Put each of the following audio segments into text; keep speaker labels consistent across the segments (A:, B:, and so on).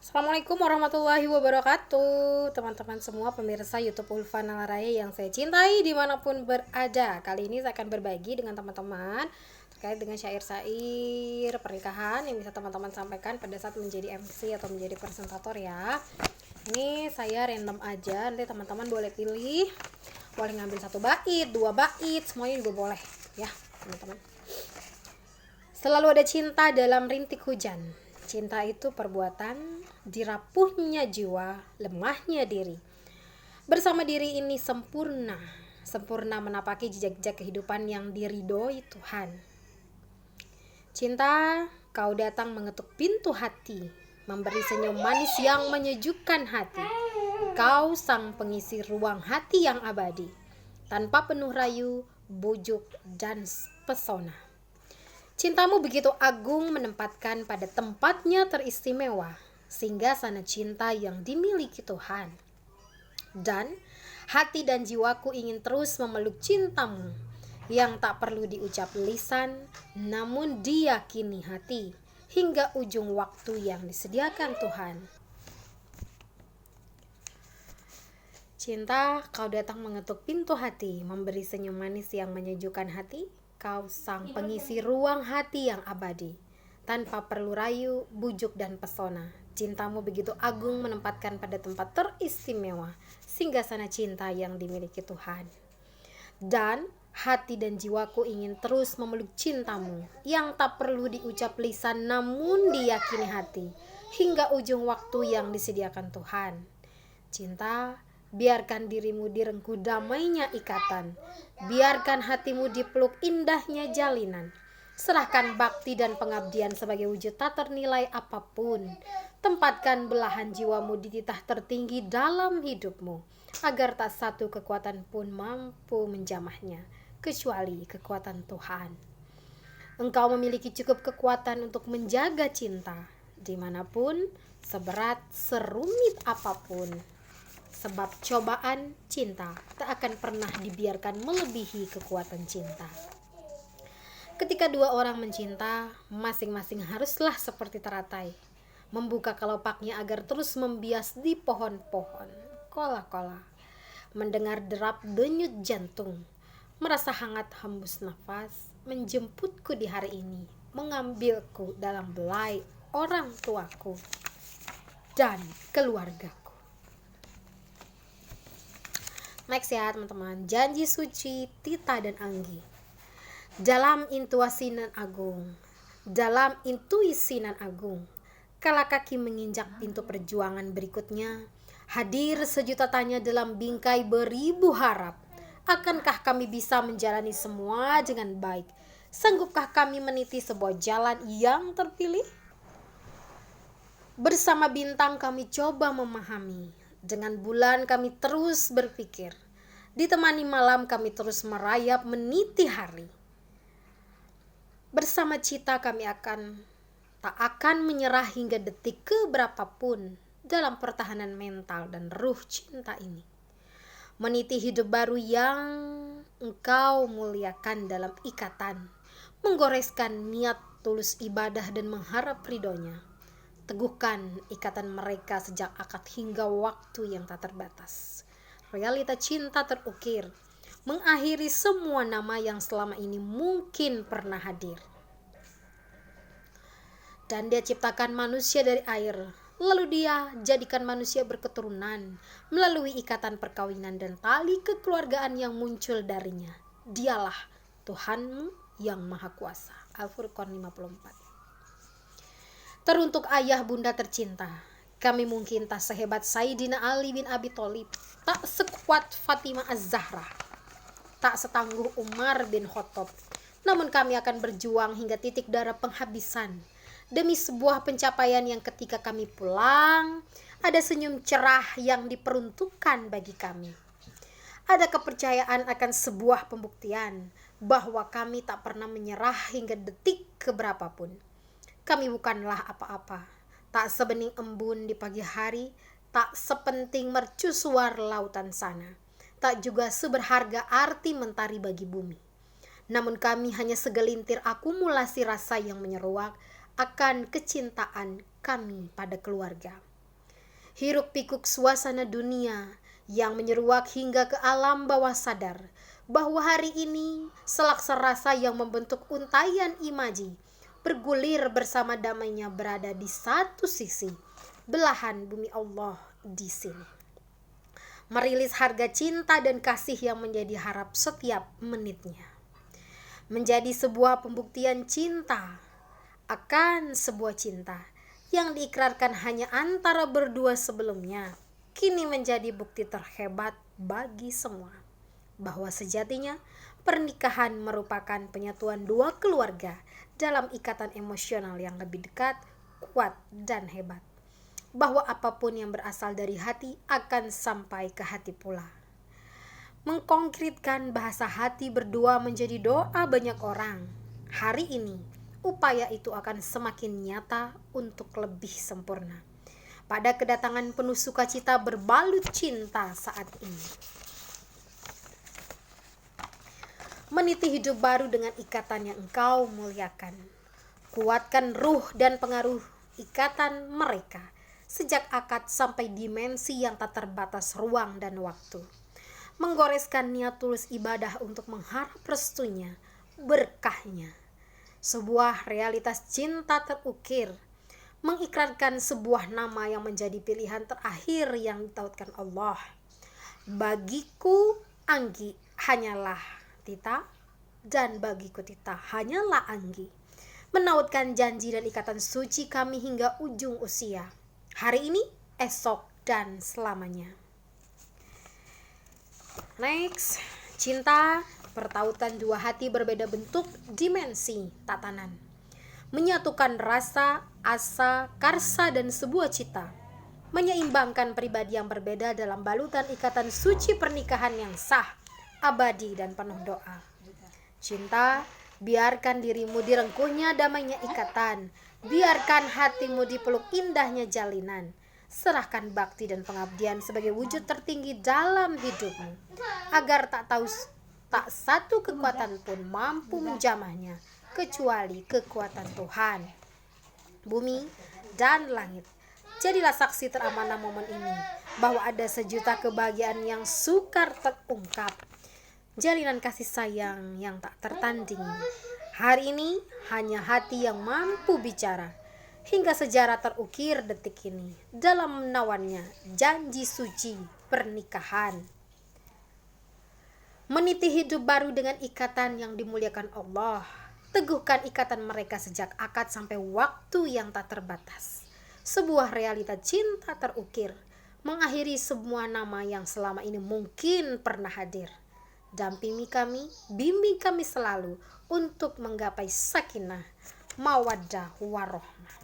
A: Assalamualaikum warahmatullahi wabarakatuh, teman-teman semua pemirsa YouTube Ulfa Nalaraya yang saya cintai dimanapun berada. Kali ini saya akan berbagi dengan teman-teman terkait dengan syair-syair pernikahan yang bisa teman-teman sampaikan pada saat menjadi MC atau menjadi presentator ya. Ini saya random aja, nanti teman-teman boleh pilih, boleh ngambil 1 bait, 2 bait, semuanya juga boleh ya teman-teman. Selalu ada cinta dalam rintik hujan. Cinta itu perbuatan, dirapuhnya jiwa, lemahnya diri. Bersama diri ini sempurna, sempurna menapaki jejak-jejak kehidupan yang diridhoi Tuhan. Cinta, kau datang mengetuk pintu hati, memberi senyum manis yang menyejukkan hati. Kau sang pengisi ruang hati yang abadi, tanpa penuh rayu, bujuk, dan pesona. Cintamu begitu agung menempatkan pada tempatnya teristimewa, sehingga sana cinta yang dimiliki Tuhan. Dan hati dan jiwaku ingin terus memeluk cintamu, yang tak perlu diucap lisan, namun diyakini hati, hingga ujung waktu yang disediakan Tuhan. Cinta, kau datang mengetuk pintu hati, memberi senyum manis yang menyejukkan hati. Kau sang pengisi ruang hati yang abadi, tanpa perlu rayu, bujuk, dan pesona. Cintamu begitu agung menempatkan pada tempat teristimewa, sehingga sana cinta yang dimiliki Tuhan. Dan hati dan jiwaku ingin terus memeluk cintamu, yang tak perlu diucap lisan namun diyakini hati, hingga ujung waktu yang disediakan Tuhan. Cinta, biarkan dirimu direngkuh damainya ikatan, biarkan hatimu dipeluk indahnya jalinan. Serahkan bakti dan pengabdian sebagai wujud tak ternilai apapun. Tempatkan belahan jiwamu di titah tertinggi dalam hidupmu, agar tak satu kekuatan pun mampu menjamahnya, kecuali kekuatan Tuhan. Engkau memiliki cukup kekuatan untuk menjaga cinta, dimanapun, seberat, serumit apapun. Sebab cobaan cinta tak akan pernah dibiarkan melebihi kekuatan cinta. Ketika dua orang mencinta, masing-masing haruslah seperti teratai, membuka kelopaknya agar terus membias di pohon-pohon, kola-kola, mendengar derap denyut jantung, merasa hangat hembus nafas, menjemputku di hari ini, mengambilku dalam belai orang tuaku dan keluargaku. Next ya teman-teman, janji suci Tita dan Anggi. Dalam intuisi nan agung, dalam intuisi nan agung, kala kaki menginjak pintu perjuangan berikutnya, hadir sejuta tanya dalam bingkai beribu harap. Akankah kami bisa menjalani semua dengan baik? Sanggupkah kami meniti sebuah jalan yang terpilih? Bersama bintang kami coba memahami, dengan bulan kami terus berpikir, ditemani malam kami terus merayap meniti hari. Bersama cita kami tak akan menyerah hingga detik keberapapun dalam pertahanan mental dan ruh cinta ini. Meniti hidup baru yang engkau muliakan dalam ikatan, menggoreskan niat tulus ibadah dan mengharap ridhonya. Teguhkan ikatan mereka sejak akad hingga waktu yang tak terbatas. Realita cinta terukir, mengakhiri semua nama yang selama ini mungkin pernah hadir. Dan dia ciptakan manusia dari air, lalu dia jadikan manusia berketurunan melalui ikatan perkawinan dan tali kekeluargaan yang muncul darinya. Dialah Tuhanmu yang Maha Kuasa. Al-Furqan 54. Teruntuk ayah bunda tercinta, kami mungkin tak sehebat Sayyidina Ali bin Abi Thalib, tak sekuat Fatimah Az-Zahra, tak setangguh Umar bin Khattab. Namun kami akan berjuang hingga titik darah penghabisan, demi sebuah pencapaian yang ketika kami pulang, ada senyum cerah yang diperuntukkan bagi kami. Ada kepercayaan akan sebuah pembuktian, bahwa kami tak pernah menyerah hingga detik keberapapun. Kami bukanlah apa-apa, tak sebening embun di pagi hari, tak sepenting mercusuar lautan sana, tak juga seberharga arti mentari bagi bumi. Namun kami hanya segelintir akumulasi rasa yang menyeruak akan kecintaan kami pada keluarga. Hiruk pikuk suasana dunia yang menyeruak hingga ke alam bawah sadar bahwa hari ini selaksa rasa yang membentuk untayan imaji bergulir bersama damainya berada di satu sisi belahan bumi Allah di sini. Merilis harga cinta dan kasih yang menjadi harap setiap menitnya. Menjadi sebuah pembuktian cinta akan sebuah cinta yang diikrarkan hanya antara berdua sebelumnya, kini menjadi bukti terhebat bagi semua bahwa sejatinya pernikahan merupakan penyatuan dua keluarga dalam ikatan emosional yang lebih dekat, kuat, dan hebat. Bahwa apapun yang berasal dari hati akan sampai ke hati pula. Mengkonkretkan bahasa hati berdua menjadi doa banyak orang. Hari ini, upaya itu akan semakin nyata untuk lebih sempurna. Pada kedatangan penuh sukacita berbalut cinta saat ini. Meniti hidup baru dengan ikatan yang engkau muliakan. Kuatkan ruh dan pengaruh ikatan mereka. Sejak akad sampai dimensi yang tak terbatas ruang dan waktu. Menggoreskan niat tulus ibadah untuk mengharap restunya, berkahnya. Sebuah realitas cinta terukir, mengikrarkan sebuah nama yang menjadi pilihan terakhir yang ditautkan Allah. Bagiku Anggi hanyalah Tita, dan bagiku Tita hanyalah Anggi. Menautkan janji dan ikatan suci kami hingga ujung usia. Hari ini, esok, dan selamanya. Next, cinta, pertautan dua hati berbeda bentuk, dimensi, tatanan. Menyatukan rasa, asa, karsa, dan sebuah cita. Menyeimbangkan pribadi yang berbeda dalam balutan ikatan suci pernikahan yang sah, abadi, dan penuh doa. Cinta, biarkan dirimu direngkuhnya damainya ikatan. Biarkan hatimu dipeluk indahnya jalinan. Serahkan bakti dan pengabdian sebagai wujud tertinggi dalam hidupmu, agar tak satu kekuatan pun mampu menjamahnya kecuali kekuatan Tuhan. Bumi dan langit, jadilah saksi teramanah momen ini, bahwa ada sejuta kebahagiaan yang sukar terungkap, jalinan kasih sayang yang tak tertanding. Hari ini hanya hati yang mampu bicara, hingga sejarah terukir detik ini dalam menawannya janji suci pernikahan. Meniti hidup baru dengan ikatan yang dimuliakan Allah. Teguhkan ikatan mereka sejak akad sampai waktu yang tak terbatas. Sebuah realita cinta terukir, mengakhiri semua nama yang selama ini mungkin pernah hadir. Dampingi kami, bimbing kami selalu untuk menggapai sakinah, mawaddah, warohmah.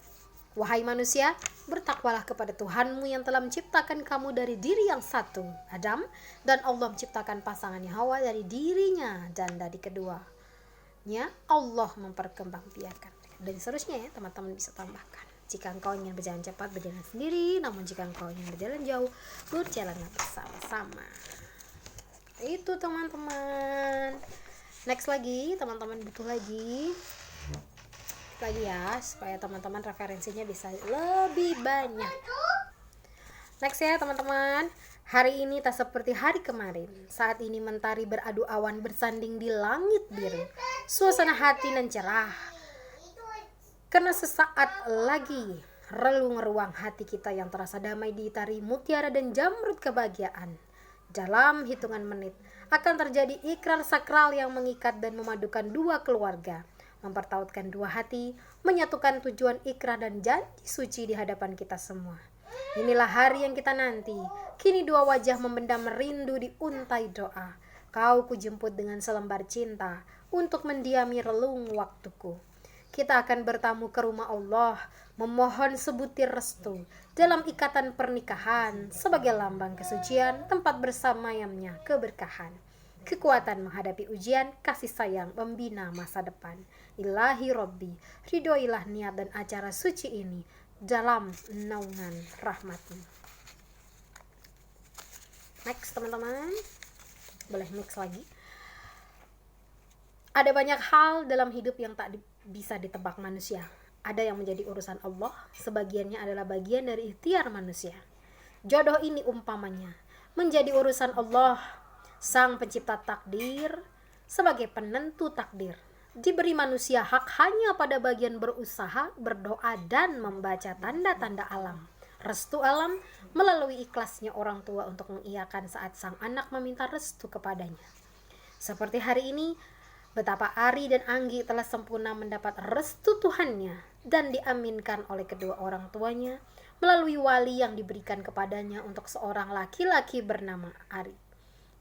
A: Wahai manusia, bertakwalah kepada Tuhanmu yang telah menciptakan kamu dari diri yang satu, Adam, dan Allah menciptakan pasangannya Hawa dari dirinya, dan dari keduanya Allah memperkembangbiakan. Dan seterusnya ya, teman-teman bisa tambahkan. Jika engkau ingin berjalan cepat, berjalan sendiri, namun jika engkau ingin berjalan jauh, berjalanlah bersama-sama. Itu teman-teman. Next lagi, teman-teman butuh lagi ya, supaya teman-teman referensinya bisa lebih banyak. Next ya teman-teman, hari ini tak seperti hari kemarin. Saat ini mentari beradu awan bersanding di langit biru. Suasana hati nan cerah, karena sesaat lagi relung ruang hati kita yang terasa damai diitari mutiara dan jamrud kebahagiaan. Dalam hitungan menit akan terjadi ikrar sakral yang mengikat dan memadukan dua keluarga, mempertautkan dua hati, menyatukan tujuan ikrar dan janji suci di hadapan kita semua. Inilah hari yang kita nanti. Kini dua wajah memendam rindu di untai doa. Kau kujemput dengan selembar cinta untuk mendiami relung waktuku. Kita akan bertamu ke rumah Allah, memohon sebutir restu dalam ikatan pernikahan sebagai lambang kesucian, tempat bersamayamnya keberkahan, kekuatan menghadapi ujian, kasih sayang membina masa depan. Ilahi Robbi, ridhoilah niat dan acara suci ini dalam naungan rahmat-Mu. Next teman-teman, boleh mix lagi. Ada banyak hal dalam hidup yang tak bisa ditebak manusia. Ada yang menjadi urusan Allah, sebagiannya adalah bagian dari ikhtiar manusia. Jodoh ini umpamanya menjadi urusan Allah, Sang Pencipta takdir, sebagai penentu takdir. Diberi manusia hak hanya pada bagian berusaha, berdoa, dan membaca tanda-tanda alam. Restu alam melalui ikhlasnya orang tua untuk mengiyakan saat sang anak meminta restu kepadanya. Seperti hari ini, betapa Ari dan Anggi telah sempurna mendapat restu Tuhannya dan diaminkan oleh kedua orang tuanya melalui wali yang diberikan kepadanya untuk seorang laki-laki bernama Ari,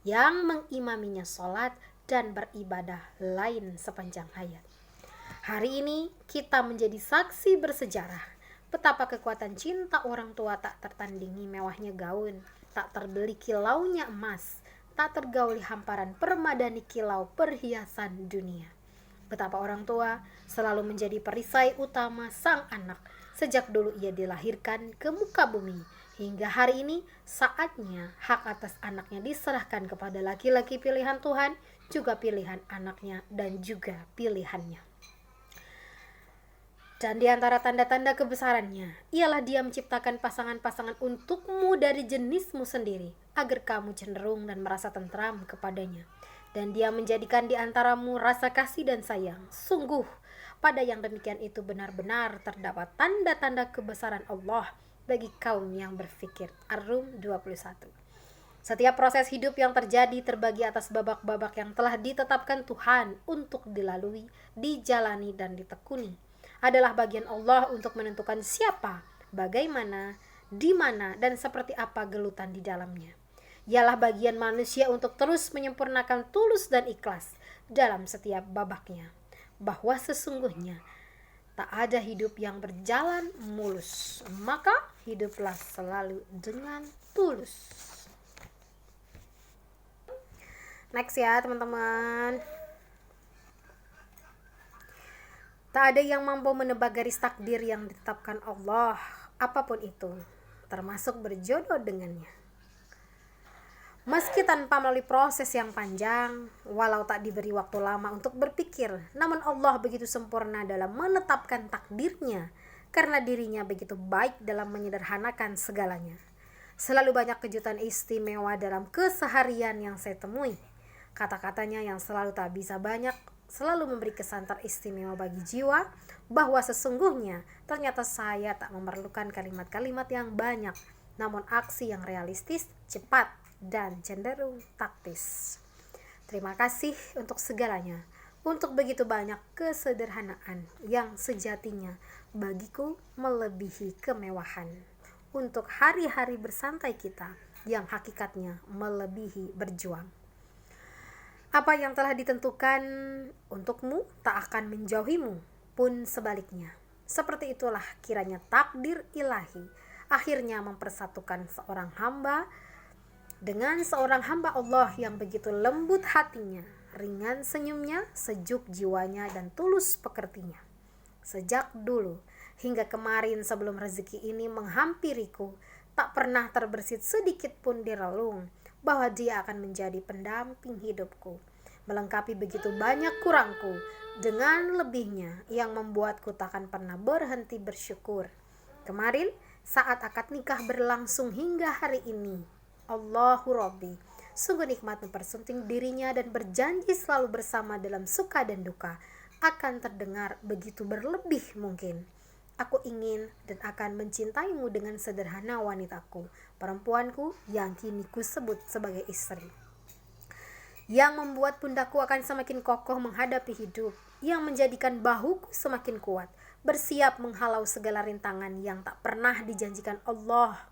A: yang mengimaminya sholat dan beribadah lain sepanjang hayat. Hari ini kita menjadi saksi bersejarah betapa kekuatan cinta orang tua tak tertandingi mewahnya gaun, tak terbeli kilaunya emas, tak tergauli hamparan permadani kilau perhiasan dunia. Betapa orang tua selalu menjadi perisai utama sang anak sejak dulu ia dilahirkan ke muka bumi. Hingga hari ini saatnya hak atas anaknya diserahkan kepada laki-laki pilihan Tuhan, juga pilihan anaknya dan juga pilihannya. Dan di antara tanda-tanda kebesarannya, ialah dia menciptakan pasangan-pasangan untukmu dari jenismu sendiri, agar kamu cenderung dan merasa tentram kepadanya. Dan dia menjadikan di antaramu rasa kasih dan sayang. Sungguh, pada yang demikian itu benar-benar terdapat tanda-tanda kebesaran Allah bagi kaum yang berfikir. Ar-Rum 21. Setiap proses hidup yang terjadi terbagi atas babak-babak yang telah ditetapkan Tuhan untuk dilalui, dijalani, dan ditekuni. Adalah bagian Allah untuk menentukan siapa, bagaimana, di mana, dan seperti apa gelutan di dalamnya. Ialah bagian manusia untuk terus menyempurnakan tulus dan ikhlas dalam setiap babaknya. Bahwa sesungguhnya tak ada hidup yang berjalan mulus, maka hiduplah selalu dengan tulus. Next ya teman-teman. Tak ada yang mampu menebak garis takdir yang ditetapkan Allah, apapun itu, termasuk berjodoh dengannya. Meski tanpa melalui proses yang panjang, walau tak diberi waktu lama untuk berpikir, namun Allah begitu sempurna dalam menetapkan takdirnya, karena dirinya begitu baik dalam menyederhanakan segalanya. Selalu banyak kejutan istimewa dalam keseharian yang saya temui. Kata-katanya yang selalu tak bisa banyak, selalu memberi kesan teristimewa bagi jiwa, bahwa sesungguhnya ternyata saya tak memerlukan kalimat-kalimat yang banyak, namun aksi yang realistis, cepat, dan cenderung taktis. Terima kasih untuk segalanya, untuk begitu banyak kesederhanaan yang sejatinya bagiku melebihi kemewahan, untuk hari-hari bersantai kita yang hakikatnya melebihi berjuang. Apa yang telah ditentukan untukmu tak akan menjauhimu, pun sebaliknya. Seperti itulah kiranya takdir ilahi akhirnya mempersatukan seorang hamba dengan seorang hamba Allah yang begitu lembut hatinya, ringan senyumnya, sejuk jiwanya, dan tulus pekertinya. Sejak dulu hingga kemarin sebelum rezeki ini menghampiriku, tak pernah terbersit sedikit pun di relung bahwa dia akan menjadi pendamping hidupku, melengkapi begitu banyak kurangku dengan lebihnya yang membuatku takkan pernah berhenti bersyukur. Kemarin saat akad nikah berlangsung hingga hari ini, Allahu Rabbi sungguh nikmat mempersunting dirinya dan berjanji selalu bersama dalam suka dan duka, akan terdengar begitu berlebih mungkin. Aku ingin dan akan mencintaimu dengan sederhana wanitaku, perempuanku yang kini ku sebut sebagai istri, yang membuat pundakku akan semakin kokoh menghadapi hidup, yang menjadikan bahuku semakin kuat, bersiap menghalau segala rintangan yang tak pernah dijanjikan Allah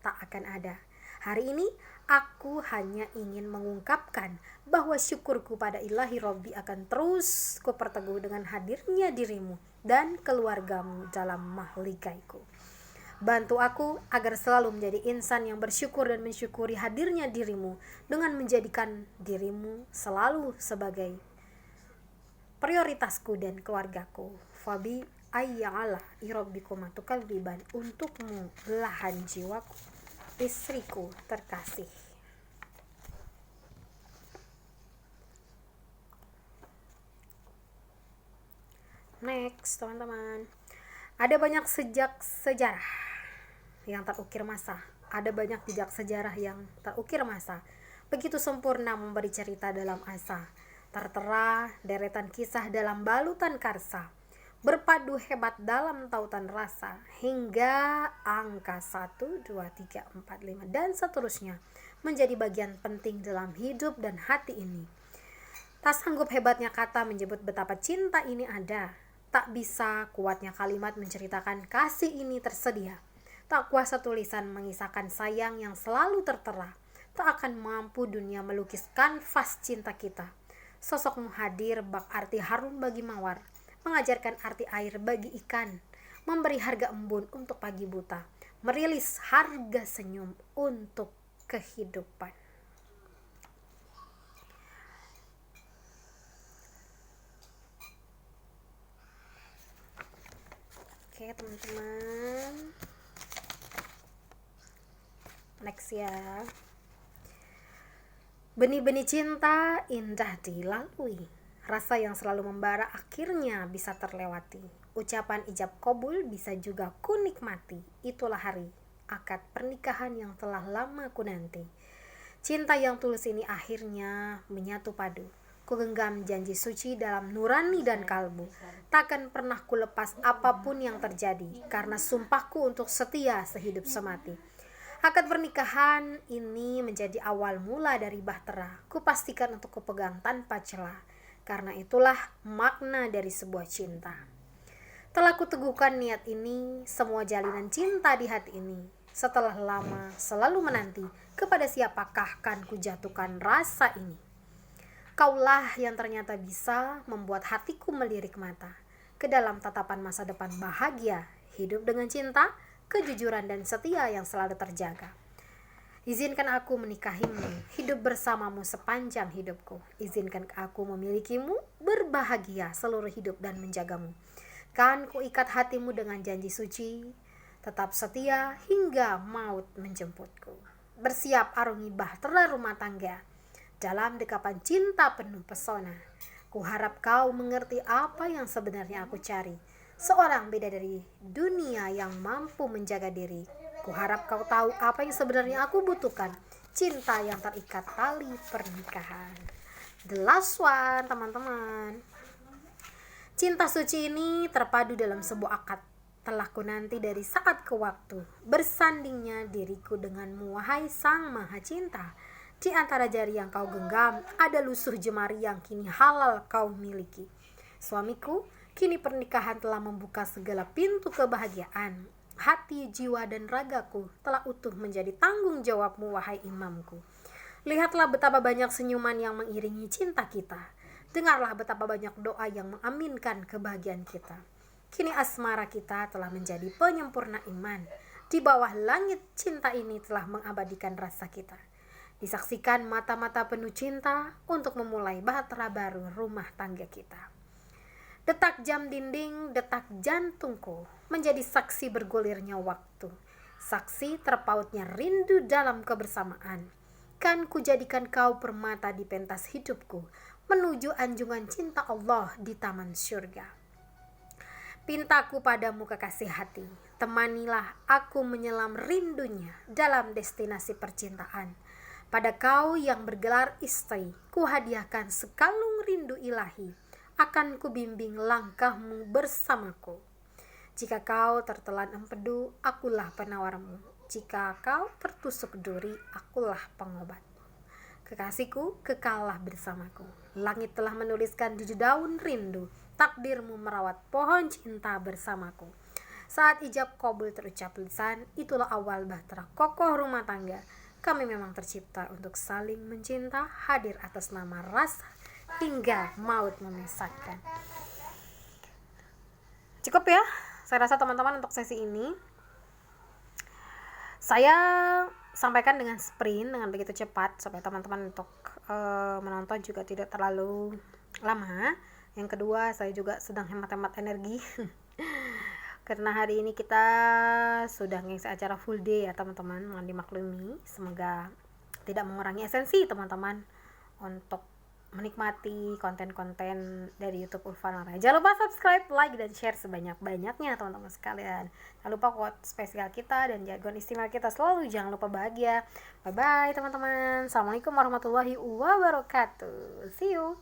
A: tak akan ada. Hari ini aku hanya ingin mengungkapkan bahwa syukurku pada Ilahi Robbi akan terus kuperteguh dengan hadirnya dirimu dan keluargamu dalam mahligaiku. Bantu aku agar selalu menjadi insan yang bersyukur dan mensyukuri hadirnya dirimu dengan menjadikan dirimu selalu sebagai prioritasku dan keluargaku. Fabi ayya'ala irobbikumatu kalbiban, untukmu belahan jiwaku, istriku terkasih. Next teman-teman, ada banyak sejak sejarah yang terukir masa. Ada banyak jejak sejarah yang terukir masa. Begitu sempurna memberi cerita dalam asa. Tertera deretan kisah dalam balutan karsa. Berpadu hebat dalam tautan rasa. Hingga angka 1, 2, 3, 4, 5 dan seterusnya menjadi bagian penting dalam hidup dan hati ini. Tak sanggup hebatnya kata menyebut betapa cinta ini ada. Tak bisa kuatnya kalimat menceritakan kasih ini tersedia. Tak kuasa tulisan mengisahkan sayang yang selalu tertera. Tak akan mampu dunia melukis kanvas cinta kita. Sosokmu hadir bak arti harum bagi mawar. Mengajarkan arti air bagi ikan. Memberi harga embun untuk pagi buta. Merilis harga senyum untuk kehidupan. Oke teman-teman, next ya. Benih-benih cinta indah dilalui. Rasa yang selalu membara akhirnya bisa terlewati. Ucapan ijab kabul bisa juga ku nikmati. Itulah hari akad pernikahan yang telah lama ku nanti. Cinta yang tulus ini akhirnya menyatu padu. Ku genggam janji suci dalam nurani dan kalbu. Takkan pernah ku lepas apapun yang terjadi, karena sumpahku untuk setia sehidup semati. Akad pernikahan ini menjadi awal mula dari bahtera. Ku pastikan untuk kupegang tanpa celah, karena itulah makna dari sebuah cinta. Telah kuteguhkan niat ini, semua jalinan cinta di hati ini. Setelah lama selalu menanti, kepada siapakah kan ku jatuhkan rasa ini. Kaulah yang ternyata bisa membuat hatiku melirik mata ke dalam tatapan masa depan bahagia, hidup dengan cinta, kejujuran dan setia yang selalu terjaga. Izinkan aku menikahimu, hidup bersamamu sepanjang hidupku. Izinkan aku memilikimu, berbahagia seluruh hidup dan menjagamu. Kan ku ikat hatimu dengan janji suci, tetap setia hingga maut menjemputku. Bersiap arungi bahtera rumah tangga dalam dekapan cinta penuh pesona. Kuharap kau mengerti apa yang sebenarnya aku cari. Seorang beda dari dunia yang mampu menjaga diri. Kuharap kau tahu apa yang sebenarnya aku butuhkan. Cinta yang terikat tali pernikahan. The last one, teman-teman. Cinta suci ini terpadu dalam sebuah akad. Telah ku nanti dari saat ke waktu. Bersandingnya diriku denganmu, wahai sang maha cinta. Di antara jari yang kau genggam, ada lusuh jemari yang kini halal kau miliki. Suamiku, kini pernikahan telah membuka segala pintu kebahagiaan. Hati, jiwa, dan ragaku telah utuh menjadi tanggung jawabmu, wahai imamku. Lihatlah betapa banyak senyuman yang mengiringi cinta kita. Dengarlah betapa banyak doa yang mengaminkan kebahagiaan kita. Kini asmara kita telah menjadi penyempurna iman. Di bawah langit cinta ini telah mengabadikan rasa kita. Disaksikan mata-mata penuh cinta untuk memulai bahtera baru rumah tangga kita. Detak jam dinding, detak jantungku menjadi saksi bergulirnya waktu. Saksi terpautnya rindu dalam kebersamaan. Kan kujadikan kau permata di pentas hidupku, menuju anjungan cinta Allah di taman surga. Pintaku padamu kekasih hati, temanilah aku menyelam rindunya dalam destinasi percintaan. Pada kau yang bergelar istri, ku hadiahkan sekalung rindu ilahi, akan ku bimbing langkahmu bersamaku. Jika kau tertelan empedu, akulah penawarmu. Jika kau tertusuk duri, akulah pengobatmu. Kekasihku, kekallah bersamaku. Langit telah menuliskan di daun rindu, takdirmu merawat pohon cinta bersamaku. Saat ijab kabul terucap lisan, itulah awal bahtera kokoh rumah tangga. Kami memang tercipta untuk saling mencinta, hadir atas nama rasa hingga maut memisahkan. Cukup ya, saya rasa teman-teman untuk sesi ini. Saya sampaikan dengan sprint, dengan begitu cepat, supaya teman-teman untuk menonton juga tidak terlalu lama. Yang kedua, saya juga sedang hemat-hemat energi. Karena hari ini kita sudah ngisi acara full day ya teman-teman, mohon dimaklumi. Semoga tidak mengurangi esensi teman-teman untuk menikmati konten-konten dari YouTube Ulfanara. Jangan lupa subscribe, like, dan share sebanyak-banyaknya teman-teman sekalian. Jangan lupa quote spesial kita dan jargon istimewa kita selalu jangan lupa bahagia. Bye bye teman-teman. Assalamualaikum warahmatullahi wabarakatuh. See you.